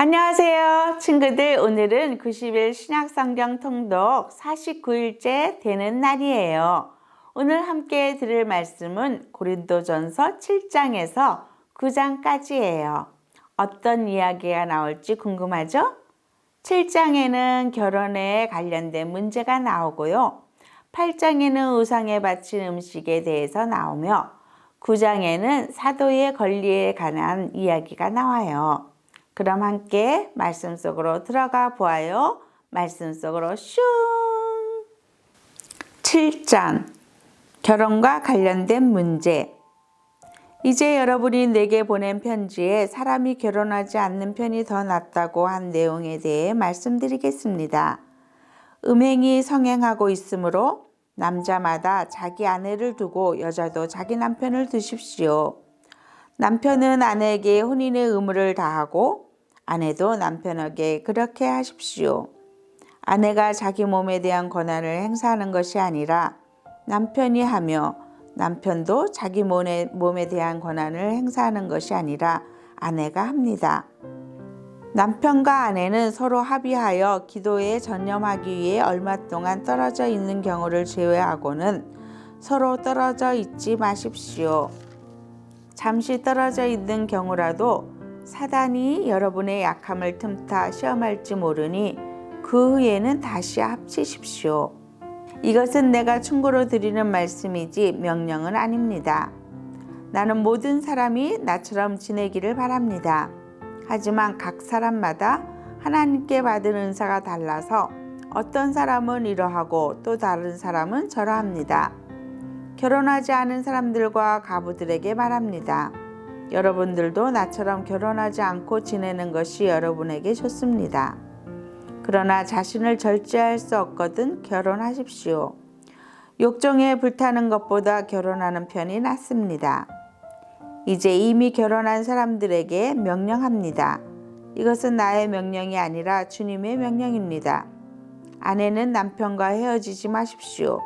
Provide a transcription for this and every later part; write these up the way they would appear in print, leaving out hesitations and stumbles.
안녕하세요 친구들. 오늘은 90일 신약성경 통독 49일째 되는 날이에요. 오늘 함께 들을 말씀은 고린도전서 7장에서 9장까지예요. 어떤 이야기가 나올지 궁금하죠? 7장에는 결혼에 관련된 문제가 나오고요. 8장에는 우상에 바친 음식에 대해서 나오며 9장에는 사도의 권리에 관한 이야기가 나와요. 그럼 함께 말씀 속으로 들어가 보아요. 말씀 속으로 슝! 7장 결혼과 관련된 문제. 이제 여러분이 내게 보낸 편지에 사람이 결혼하지 않는 편이 더 낫다고 한 내용에 대해 말씀드리겠습니다. 음행이 성행하고 있으므로 남자마다 자기 아내를 두고 여자도 자기 남편을 두십시오. 남편은 아내에게 혼인의 의무를 다하고 아내도 남편에게 그렇게 하십시오. 아내가 자기 몸에 대한 권한을 행사하는 것이 아니라 남편이 하며 남편도 자기 몸에 대한 권한을 행사하는 것이 아니라 아내가 합니다. 남편과 아내는 서로 합의하여 기도에 전념하기 위해 얼마 동안 떨어져 있는 경우를 제외하고는 서로 떨어져 있지 마십시오. 잠시 떨어져 있는 경우라도 사단이 여러분의 약함을 틈타 시험할지 모르니 그 후에는 다시 합치십시오. 이것은 내가 충고로 드리는 말씀이지 명령은 아닙니다. 나는 모든 사람이 나처럼 지내기를 바랍니다. 하지만 각 사람마다 하나님께 받은 은사가 달라서 어떤 사람은 이러하고 또 다른 사람은 저러합니다. 결혼하지 않은 사람들과 가부들에게 말합니다. 여러분들도 나처럼 결혼하지 않고 지내는 것이 여러분에게 좋습니다. 그러나 자신을 절제할 수 없거든 결혼하십시오. 욕정에 불타는 것보다 결혼하는 편이 낫습니다. 이제 이미 결혼한 사람들에게 명령합니다. 이것은 나의 명령이 아니라 주님의 명령입니다. 아내는 남편과 헤어지지 마십시오.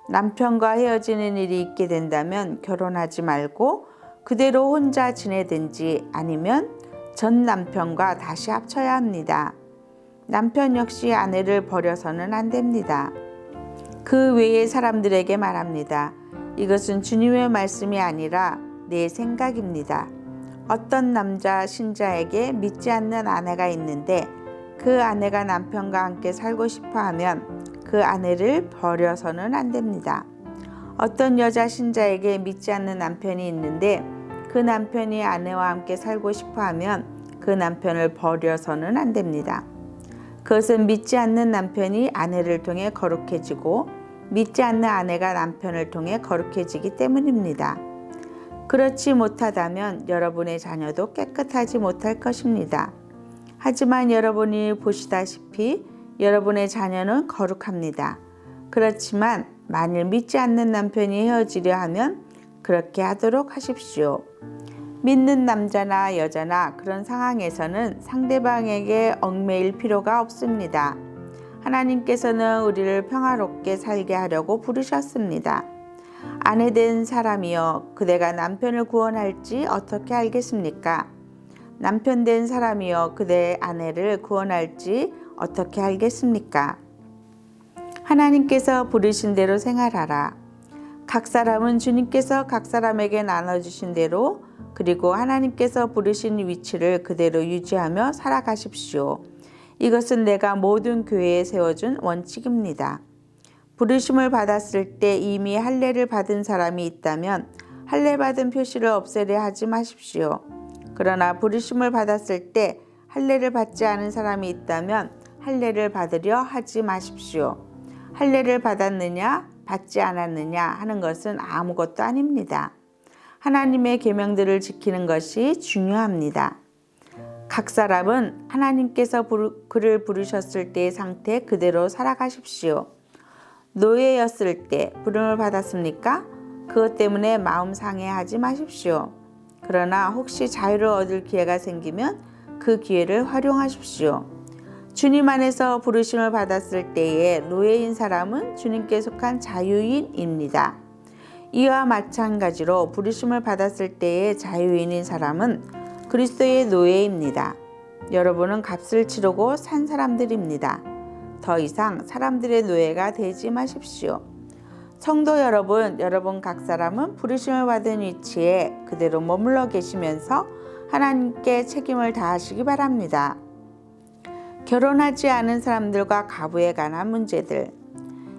남편과 헤어지는 일이 있게 된다면 결혼하지 말고 그대로 혼자 지내든지 아니면 전 남편과 다시 합쳐야 합니다. 남편 역시 아내를 버려서는 안 됩니다. 그 외의 사람들에게 말합니다. 이것은 주님의 말씀이 아니라 내 생각입니다. 어떤 남자 신자에게 믿지 않는 아내가 있는데 그 아내가 남편과 함께 살고 싶어 하면 그 아내를 버려서는 안 됩니다. 어떤 여자 신자에게 믿지 않는 남편이 있는데 그 남편이 아내와 함께 살고 싶어 하면 그 남편을 버려서는 안 됩니다. 그것은 믿지 않는 남편이 아내를 통해 거룩해지고 믿지 않는 아내가 남편을 통해 거룩해지기 때문입니다. 그렇지 못하다면 여러분의 자녀도 깨끗하지 못할 것입니다. 하지만 여러분이 보시다시피 여러분의 자녀는 거룩합니다. 그렇지만 만일 믿지 않는 남편이 헤어지려 하면 그렇게 하도록 하십시오. 믿는 남자나 여자나 그런 상황에서는 상대방에게 얽매일 필요가 없습니다. 하나님께서는 우리를 평화롭게 살게 하려고 부르셨습니다. 아내된 사람이여 그대가 남편을 구원할지 어떻게 알겠습니까? 남편 된 사람이여 그대 아내를 구원할지 어떻게 알겠습니까? 하나님께서 부르신 대로 생활하라. 각 사람은 주님께서 각 사람에게 나눠주신 대로 그리고 하나님께서 부르신 위치를 그대로 유지하며 살아가십시오. 이것은 내가 모든 교회에 세워준 원칙입니다. 부르심을 받았을 때 이미 할례를 받은 사람이 있다면 할례 받은 표시를 없애려 하지 마십시오. 그러나 부르심을 받았을 때 할례를 받지 않은 사람이 있다면 할례를 받으려 하지 마십시오. 할례를 받았느냐 받지 않았느냐 하는 것은 아무것도 아닙니다. 하나님의 계명들을 지키는 것이 중요합니다. 각 사람은 하나님께서 그를 부르셨을 때의 상태 그대로 살아가십시오. 노예였을 때 부름을 받았습니까? 그것 때문에 마음 상해하지 마십시오. 그러나 혹시 자유를 얻을 기회가 생기면 그 기회를 활용하십시오. 주님 안에서 부르심을 받았을 때에 노예인 사람은 주님께 속한 자유인입니다. 이와 마찬가지로 부르심을 받았을 때의 자유인인 사람은 그리스도의 노예입니다. 여러분은 값을 치르고 산 사람들입니다. 더 이상 사람들의 노예가 되지 마십시오. 성도 여러분, 여러분 각 사람은 부르심을 받은 위치에 그대로 머물러 계시면서 하나님께 책임을 다하시기 바랍니다. 결혼하지 않은 사람들과 가부에 관한 문제들.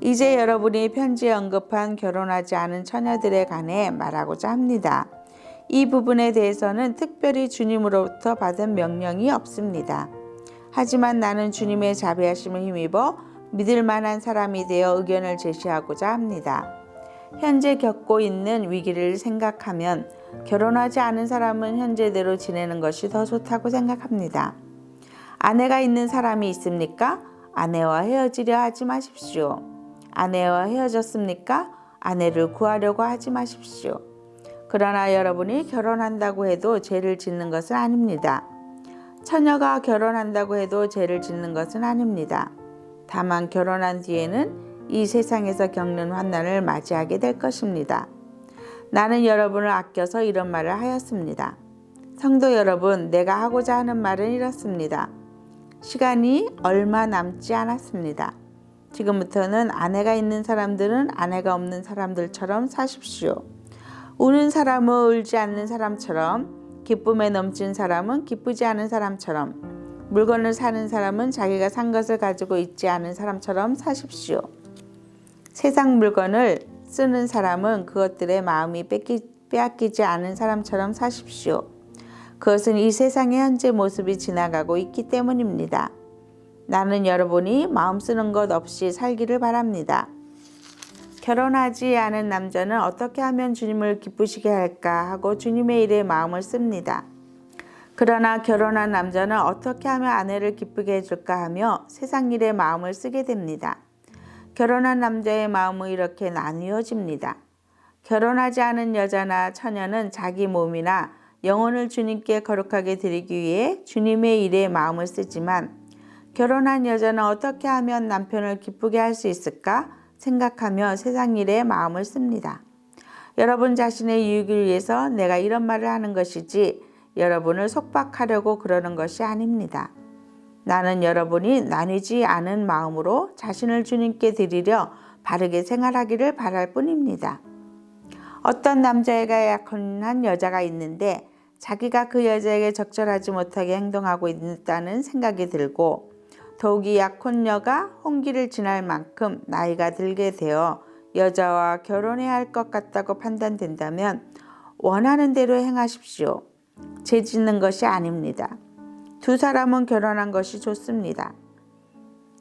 이제 여러분이 편지에 언급한 결혼하지 않은 처녀들에 관해 말하고자 합니다. 이 부분에 대해서는 특별히 주님으로부터 받은 명령이 없습니다. 하지만 나는 주님의 자비하심을 힘입어 믿을 만한 사람이 되어 의견을 제시하고자 합니다. 현재 겪고 있는 위기를 생각하면 결혼하지 않은 사람은 현재대로 지내는 것이 더 좋다고 생각합니다. 아내가 있는 사람이 있습니까? 아내와 헤어지려 하지 마십시오. 아내와 헤어졌습니까? 아내를 구하려고 하지 마십시오. 그러나 여러분이 결혼한다고 해도 죄를 짓는 것은 아닙니다. 처녀가 결혼한다고 해도 죄를 짓는 것은 아닙니다. 다만 결혼한 뒤에는 이 세상에서 겪는 환난을 맞이하게 될 것입니다. 나는 여러분을 아껴서 이런 말을 하였습니다. 성도 여러분, 내가 하고자 하는 말은 이렇습니다. 시간이 얼마 남지 않았습니다. 지금부터는 아내가 있는 사람들은 아내가 없는 사람들처럼 사십시오. 우는 사람은 울지 않는 사람처럼, 기쁨에 넘친 사람은 기쁘지 않은 사람처럼, 물건을 사는 사람은 자기가 산 것을 가지고 있지 않은 사람처럼 사십시오. 세상 물건을 쓰는 사람은 그것들의 마음이 빼앗기지 않은 사람처럼 사십시오. 그것은 이 세상의 현재 모습이 지나가고 있기 때문입니다. 나는 여러분이 마음 쓰는 것 없이 살기를 바랍니다. 결혼하지 않은 남자는 어떻게 하면 주님을 기쁘시게 할까 하고 주님의 일에 마음을 씁니다. 그러나 결혼한 남자는 어떻게 하면 아내를 기쁘게 해줄까 하며 세상 일에 마음을 쓰게 됩니다. 결혼한 남자의 마음은 이렇게 나뉘어집니다. 결혼하지 않은 여자나 처녀는 자기 몸이나 영혼을 주님께 거룩하게 드리기 위해 주님의 일에 마음을 쓰지만 결혼한 여자는 어떻게 하면 남편을 기쁘게 할 수 있을까 생각하며 세상 일에 마음을 씁니다. 여러분 자신의 유익을 위해서 내가 이런 말을 하는 것이지 여러분을 속박하려고 그러는 것이 아닙니다. 나는 여러분이 나뉘지 않은 마음으로 자신을 주님께 드리려 바르게 생활하기를 바랄 뿐입니다. 어떤 남자애가 약혼한 여자가 있는데 자기가 그 여자에게 적절하지 못하게 행동하고 있다는 생각이 들고 더욱이 약혼녀가 혼기를 지날 만큼 나이가 들게 되어 여자와 결혼해야 할 것 같다고 판단된다면 원하는 대로 행하십시오. 죄 짓는 것이 아닙니다. 두 사람은 결혼한 것이 좋습니다.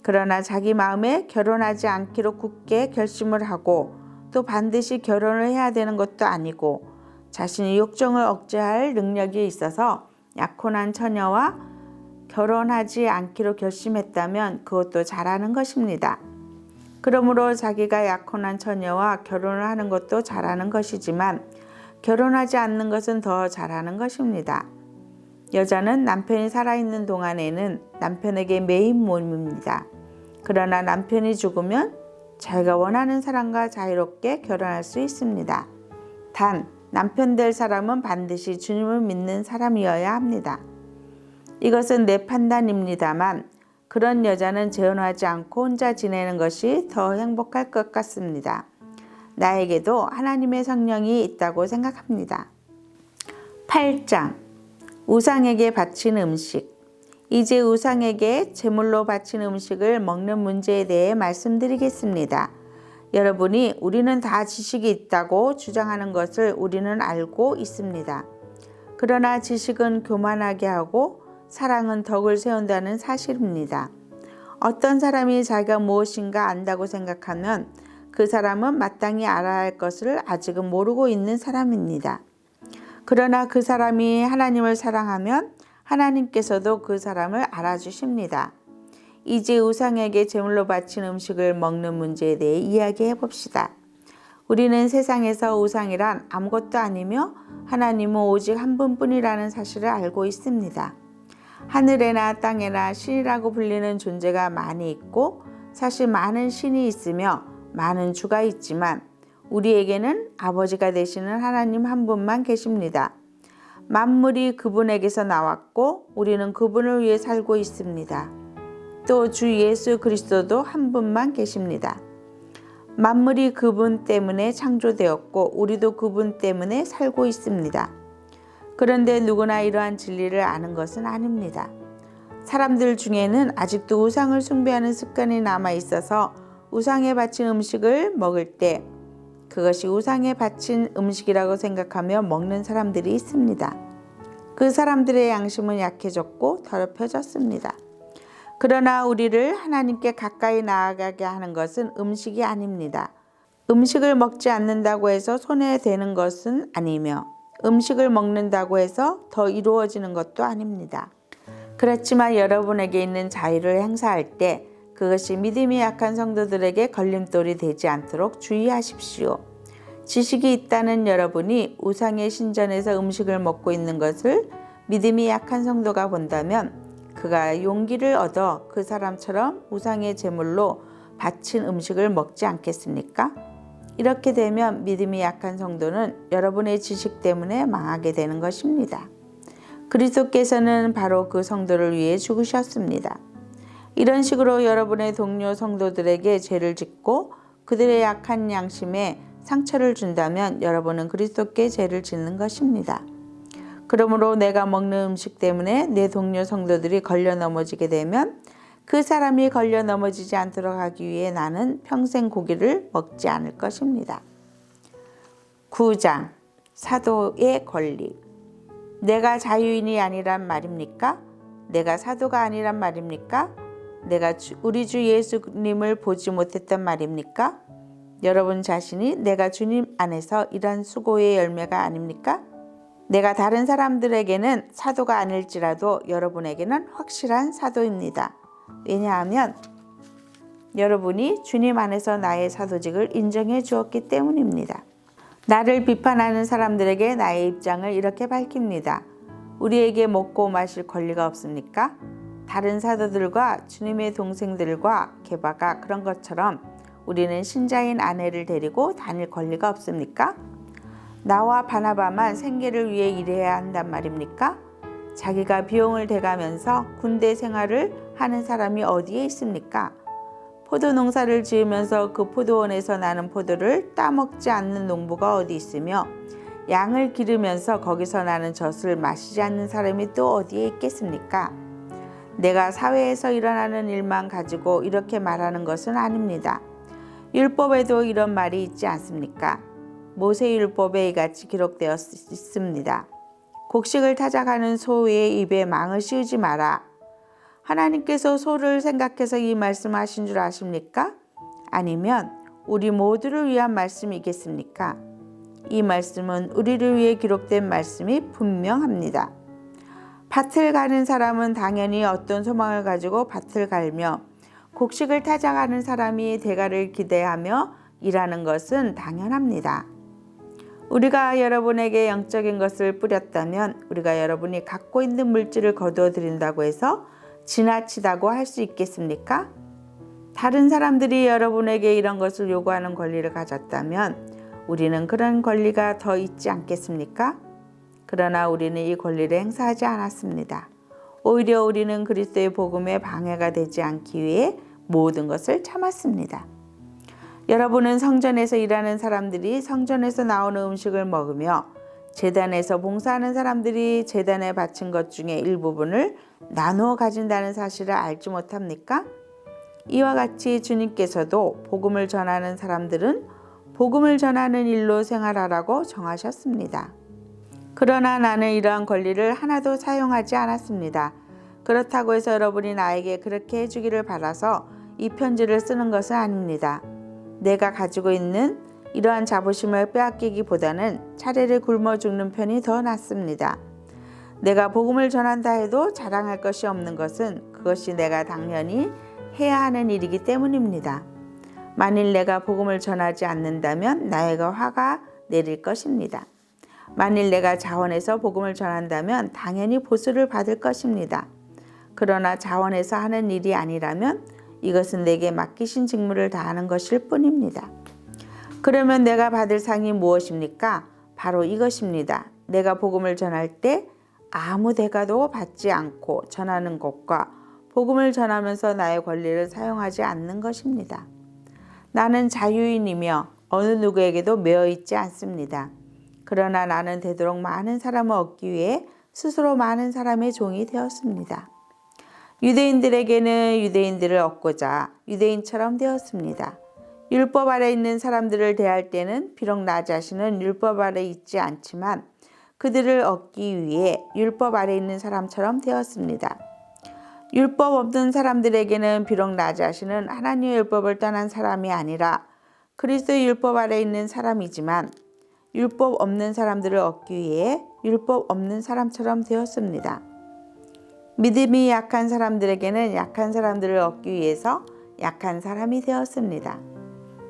그러나 자기 마음에 결혼하지 않기로 굳게 결심을 하고 또 반드시 결혼을 해야 되는 것도 아니고 자신의 욕정을 억제할 능력이 있어서 약혼한 처녀와 결혼하지 않기로 결심했다면 그것도 잘하는 것입니다. 그러므로 자기가 약혼한 처녀와 결혼을 하는 것도 잘하는 것이지만 결혼하지 않는 것은 더 잘하는 것입니다. 여자는 남편이 살아있는 동안에는 남편에게 매인 몸입니다. 그러나 남편이 죽으면 자기가 원하는 사람과 자유롭게 결혼할 수 있습니다. 단 남편 될 사람은 반드시 주님을 믿는 사람이어야 합니다. 이것은 내 판단입니다만 그런 여자는 재혼하지 않고 혼자 지내는 것이 더 행복할 것 같습니다. 나에게도 하나님의 성령이 있다고 생각합니다. 8장 우상에게 바친 음식. 이제 우상에게 제물로 바친 음식을 먹는 문제에 대해 말씀드리겠습니다. 여러분이 우리는 다 지식이 있다고 주장하는 것을 우리는 알고 있습니다. 그러나 지식은 교만하게 하고 사랑은 덕을 세운다는 사실입니다. 어떤 사람이 자기가 무엇인가 안다고 생각하면 그 사람은 마땅히 알아야 할 것을 아직은 모르고 있는 사람입니다. 그러나 그 사람이 하나님을 사랑하면 하나님께서도 그 사람을 알아주십니다. 이제 우상에게 제물로 바친 음식을 먹는 문제에 대해 이야기해 봅시다. 우리는 세상에서 우상이란 아무것도 아니며 하나님은 오직 한 분뿐이라는 사실을 알고 있습니다. 하늘에나 땅에나 신이라고 불리는 존재가 많이 있고 사실 많은 신이 있으며 많은 주가 있지만 우리에게는 아버지가 되시는 하나님 한 분만 계십니다. 만물이 그분에게서 나왔고 우리는 그분을 위해 살고 있습니다. 또 주 예수 그리스도도 한 분만 계십니다. 만물이 그분 때문에 창조되었고 우리도 그분 때문에 살고 있습니다. 그런데 누구나 이러한 진리를 아는 것은 아닙니다. 사람들 중에는 아직도 우상을 숭배하는 습관이 남아 있어서 우상에 바친 음식을 먹을 때 그것이 우상에 바친 음식이라고 생각하며 먹는 사람들이 있습니다. 그 사람들의 양심은 약해졌고 더럽혀졌습니다. 그러나 우리를 하나님께 가까이 나아가게 하는 것은 음식이 아닙니다. 음식을 먹지 않는다고 해서 손해되는 것은 아니며 음식을 먹는다고 해서 더 이루어지는 것도 아닙니다. 그렇지만 여러분에게 있는 자유를 행사할 때 그것이 믿음이 약한 성도들에게 걸림돌이 되지 않도록 주의하십시오. 지식이 있다는 여러분이 우상의 신전에서 음식을 먹고 있는 것을 믿음이 약한 성도가 본다면 그가 용기를 얻어 그 사람처럼 우상의 제물로 바친 음식을 먹지 않겠습니까? 이렇게 되면 믿음이 약한 성도는 여러분의 지식 때문에 망하게 되는 것입니다. 그리스도께서는 바로 그 성도를 위해 죽으셨습니다. 이런 식으로 여러분의 동료 성도들에게 죄를 짓고 그들의 약한 양심에 상처를 준다면 여러분은 그리스도께 죄를 짓는 것입니다. 그러므로 내가 먹는 음식 때문에 내 동료 성도들이 걸려 넘어지게 되면 그 사람이 걸려 넘어지지 않도록 하기 위해 나는 평생 고기를 먹지 않을 것입니다. 9장 사도의 권리. 내가 자유인이 아니란 말입니까? 내가 사도가 아니란 말입니까? 내가 우리 주 예수님을 보지 못했단 말입니까? 여러분 자신이 내가 주님 안에서 일한 수고의 열매가 아닙니까? 내가 다른 사람들에게는 사도가 아닐지라도 여러분에게는 확실한 사도입니다. 왜냐하면 여러분이 주님 안에서 나의 사도직을 인정해 주었기 때문입니다. 나를 비판하는 사람들에게 나의 입장을 이렇게 밝힙니다. 우리에게 먹고 마실 권리가 없습니까? 다른 사도들과 주님의 동생들과 게바가 그런 것처럼 우리는 신자인 아내를 데리고 다닐 권리가 없습니까? 나와 바나바만 생계를 위해 일해야 한단 말입니까? 자기가 비용을 대가면서 군대 생활을 하는 사람이 어디에 있습니까? 포도 농사를 지으면서 그 포도원에서 나는 포도를 따먹지 않는 농부가 어디 있으며 양을 기르면서 거기서 나는 젖을 마시지 않는 사람이 또 어디에 있겠습니까? 내가 사회에서 일어나는 일만 가지고 이렇게 말하는 것은 아닙니다. 율법에도 이런 말이 있지 않습니까? 모세율법에 이같이 기록되어 있습니다. 곡식을 타작하는 소의 입에 망을 씌우지 마라. 하나님께서 소를 생각해서 이 말씀하신 줄 아십니까? 아니면 우리 모두를 위한 말씀이겠습니까? 이 말씀은 우리를 위해 기록된 말씀이 분명합니다. 밭을 가는 사람은 당연히 어떤 소망을 가지고 밭을 갈며 곡식을 타작하는 사람이 대가를 기대하며 일하는 것은 당연합니다. 우리가 여러분에게 영적인 것을 뿌렸다면 우리가 여러분이 갖고 있는 물질을 거두어 드린다고 해서 지나치다고 할 수 있겠습니까? 다른 사람들이 여러분에게 이런 것을 요구하는 권리를 가졌다면 우리는 그런 권리가 더 있지 않겠습니까? 그러나 우리는 이 권리를 행사하지 않았습니다. 오히려 우리는 그리스도의 복음에 방해가 되지 않기 위해 모든 것을 참았습니다. 여러분은 성전에서 일하는 사람들이 성전에서 나오는 음식을 먹으며 제단에서 봉사하는 사람들이 제단에 바친 것 중에 일부분을 나누어 가진다는 사실을 알지 못합니까? 이와 같이 주님께서도 복음을 전하는 사람들은 복음을 전하는 일로 생활하라고 정하셨습니다. 그러나 나는 이러한 권리를 하나도 사용하지 않았습니다. 그렇다고 해서 여러분이 나에게 그렇게 해주기를 바라서 이 편지를 쓰는 것은 아닙니다. 내가 가지고 있는 이러한 자부심을 빼앗기기보다는 차라리 굶어 죽는 편이 더 낫습니다. 내가 복음을 전한다 해도 자랑할 것이 없는 것은 그것이 내가 당연히 해야 하는 일이기 때문입니다. 만일 내가 복음을 전하지 않는다면 나에게 화가 내릴 것입니다. 만일 내가 자원해서 복음을 전한다면 당연히 보수를 받을 것입니다. 그러나 자원해서 하는 일이 아니라면 이것은 내게 맡기신 직무를 다하는 것일 뿐입니다. 그러면 내가 받을 상이 무엇입니까? 바로 이것입니다. 내가 복음을 전할 때 아무 대가도 받지 않고 전하는 것과 복음을 전하면서 나의 권리를 사용하지 않는 것입니다. 나는 자유인이며 어느 누구에게도 매여 있지 않습니다. 그러나 나는 되도록 많은 사람을 얻기 위해 스스로 많은 사람의 종이 되었습니다. 유대인들에게는 유대인들을 얻고자 유대인처럼 되었습니다. 율법 아래 있는 사람들을 대할 때는 비록 나 자신은 율법 아래 있지 않지만 그들을 얻기 위해 율법 아래 있는 사람처럼 되었습니다. 율법 없는 사람들에게는 비록 나 자신은 하나님의 율법을 떠난 사람이 아니라 그리스도의 율법 아래 있는 사람이지만 율법 없는 사람들을 얻기 위해 율법 없는 사람처럼 되었습니다. 믿음이 약한 사람들에게는 약한 사람들을 얻기 위해서 약한 사람이 되었습니다.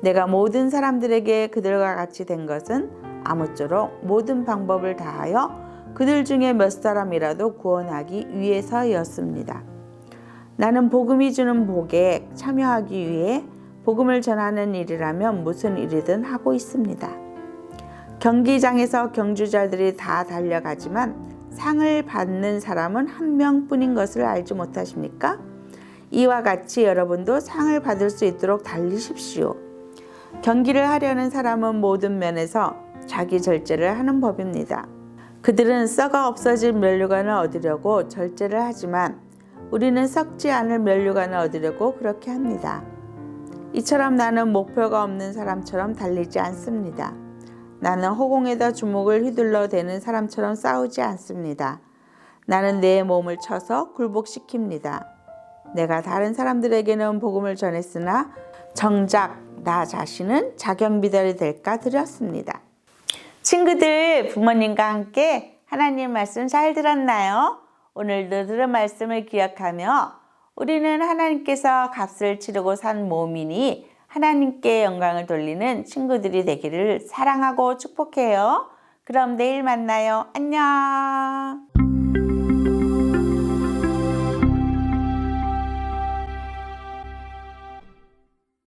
내가 모든 사람들에게 그들과 같이 된 것은 아무쪼록 모든 방법을 다하여 그들 중에 몇 사람이라도 구원하기 위해서였습니다. 나는 복음이 주는 복에 참여하기 위해 복음을 전하는 일이라면 무슨 일이든 하고 있습니다. 경기장에서 경주자들이 다 달려가지만 상을 받는 사람은 한 명뿐인 것을 알지 못하십니까? 이와 같이 여러분도 상을 받을 수 있도록 달리십시오. 경기를 하려는 사람은 모든 면에서 자기 절제를 하는 법입니다. 그들은 썩어 없어질 면류관을 얻으려고 절제를 하지만 우리는 썩지 않을 면류관을 얻으려고 그렇게 합니다. 이처럼 나는 목표가 없는 사람처럼 달리지 않습니다. 나는 허공에다 주먹을 휘둘러 대는 사람처럼 싸우지 않습니다. 나는 내 몸을 쳐서 굴복시킵니다. 내가 다른 사람들에게는 복음을 전했으나 정작 나 자신은 자경비달이 될까 두렵습니다. 친구들, 부모님과 함께 하나님 말씀 잘 들었나요? 오늘도 들은 말씀을 기억하며 우리는 하나님께서 값을 치르고 산 몸이니 하나님께 영광을 돌리는 친구들이 되기를 사랑하고 축복해요. 그럼 내일 만나요. 안녕.